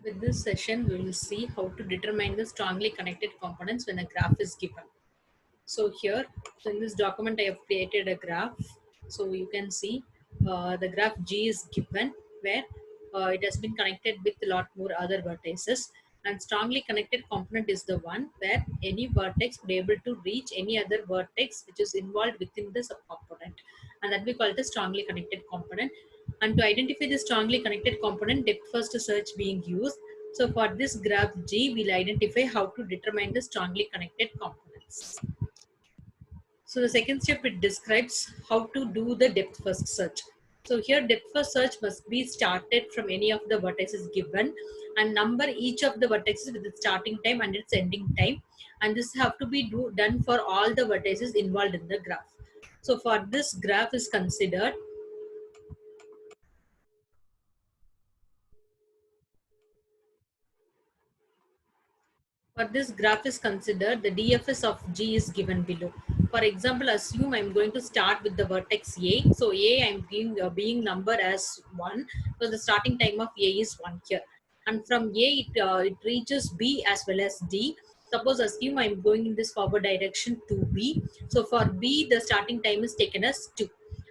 With this session, we will see how to determine the strongly connected components when a graph is given. So here, so in this document, I have created a graph. So you can see the graph G is given where it has been connected with a lot more other vertices. And strongly connected component is the one where any vertex will be able to reach any other vertex which is involved within the subcomponent. And that we call it a strongly connected component. And to identify the strongly connected component, depth first search being used. So for this graph G, we'll identify how to determine the strongly connected components. So the second step, it describes how to do the depth first search. So here depth first search must be started from any of the vertices given and number each of the vertices with its starting time and its ending time. And this have to be done for all the vertices involved in the graph. So for this graph is considered For this graph is considered, the DFS of G is given below. For example, assume I'm going to start with the vertex A. So A I'm being numbered as 1. So the starting time of A is 1 here. And from A it reaches B as well as D. Suppose assume I'm going in this forward direction to B. So for B the starting time is taken as 2.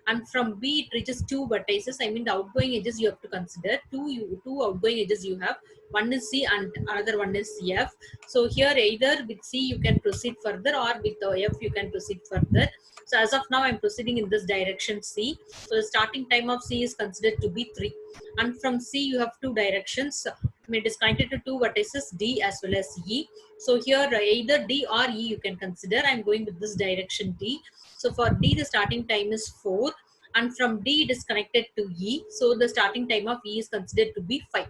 And from B it reaches 2 vertices. I mean the outgoing edges you have to consider. Two outgoing edges you have. One is C and another one is F. So here either with C you can proceed further or with F you can proceed further. So as of now I'm proceeding in this direction C. So the starting time of C is considered to be 3. And from C you have two directions. I mean, it is connected to two vertices D as well as E. So here either D or E you can consider. I'm going with this direction D. So for D the starting time is 4. And from D it is connected to E. So the starting time of E is considered to be 5.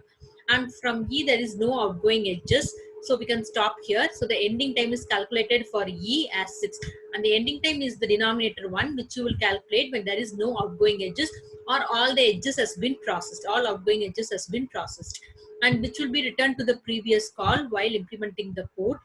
And from E there is no outgoing edges. So we can stop here. So the ending time is calculated for E as 6. And the ending time is the denominator 1, which you will calculate when there is no outgoing edges or all the edges has been processed. All outgoing edges has been processed. And which will be returned to the previous call while implementing the code.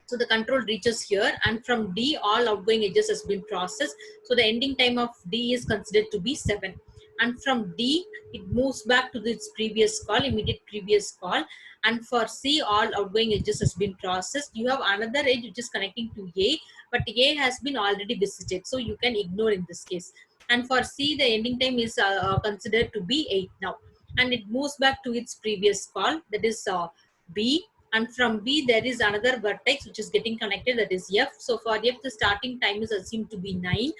So the control reaches here and from D all outgoing edges has been processed. So the ending time of D is considered to be 7. And from D it moves back to its previous call, immediate previous call. And for C all outgoing edges has been processed. You have another edge which is connecting to A, but A has been already visited, so you can ignore in this case. And for C the ending time is considered to be 8 now. And it moves back to its previous call, that is B. And from B there is another vertex which is getting connected, that is F. So for F the starting time is assumed to be 9.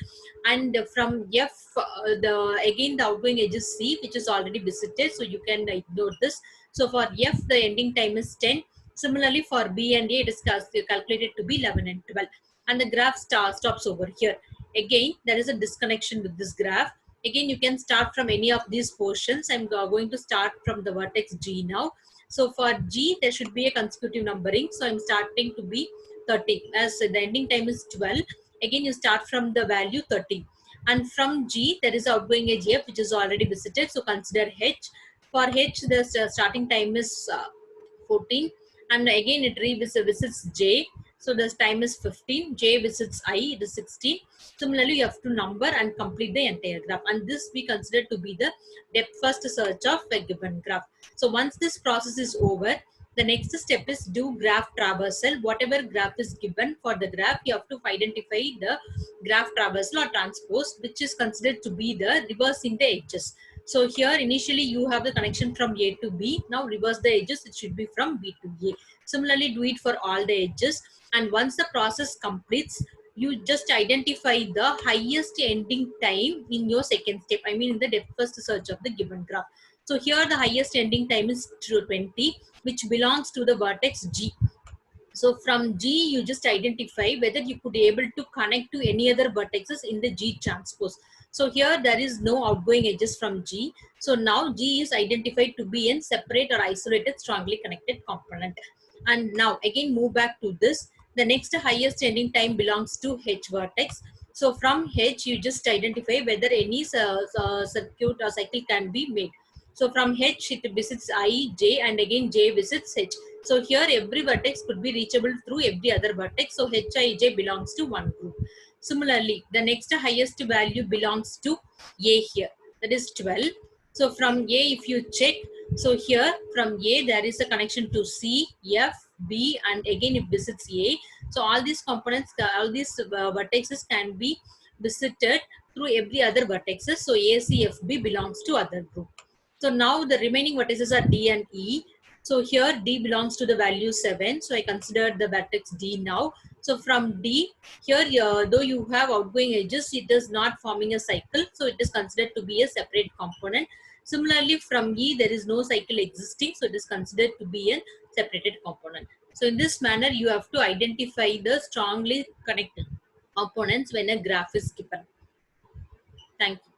And from F the outgoing edge is C, which is already visited, so you can ignore this. So for F the ending time is 10. Similarly for B and A it is calculated to be 11 and 12. And the graph stops over here. Again there is a disconnection with this graph. Again you can start from any of these portions. I'm going to start from the vertex G now. So for G, there should be a consecutive numbering. So I'm starting to be 13. As the ending time is 12. Again, you start from the value 13. And from G, there is outgoing edge F, which is already visited. So consider H. For H, the starting time is 14. And again, it visits J. So the time is 15. J visits I, it is 16. Similarly, you have to number and complete the entire graph. And this we consider to be the depth first search of a given graph. So once this process is over, the next step is do graph traversal. Whatever graph is given for the graph, you have to identify the graph traversal or transpose, which is considered to be the reversing the edges. So here initially you have the connection from A to B. Now reverse the edges, it should be from B to A. Similarly, do it for all the edges. And once the process completes, you just identify the highest ending time in your second step. I mean in the depth first search of the given graph. So here the highest ending time is 20, which belongs to the vertex G. So from G, you just identify whether you could be able to connect to any other vertexes in the G transpose. So here there is no outgoing edges from G. So now G is identified to be a separate or isolated strongly connected component. And now again move back to this. The next highest ending time belongs to H vertex. So from H, you just identify whether any circuit or cycle can be made. So from H, it visits I, J, and again J visits H. So here every vertex could be reachable through every other vertex. So Hij belongs to one group. Similarly, the next highest value belongs to A here. That is 12. So from A, if you check, So here from A, there is a connection to C, F, B, and again it visits A. So all these components, all these vertices can be visited through every other vertices. So A, C, F, B belongs to other group. So now the remaining vertices are D and E. So here D belongs to the value 7. So I consider the vertex D now. So from D, here though you have outgoing edges, it is not forming a cycle. So it is considered to be a separate component. Similarly, from E, there is no cycle existing, so it is considered to be a separated component. So in this manner, you have to identify the strongly connected components when a graph is given. Thank you.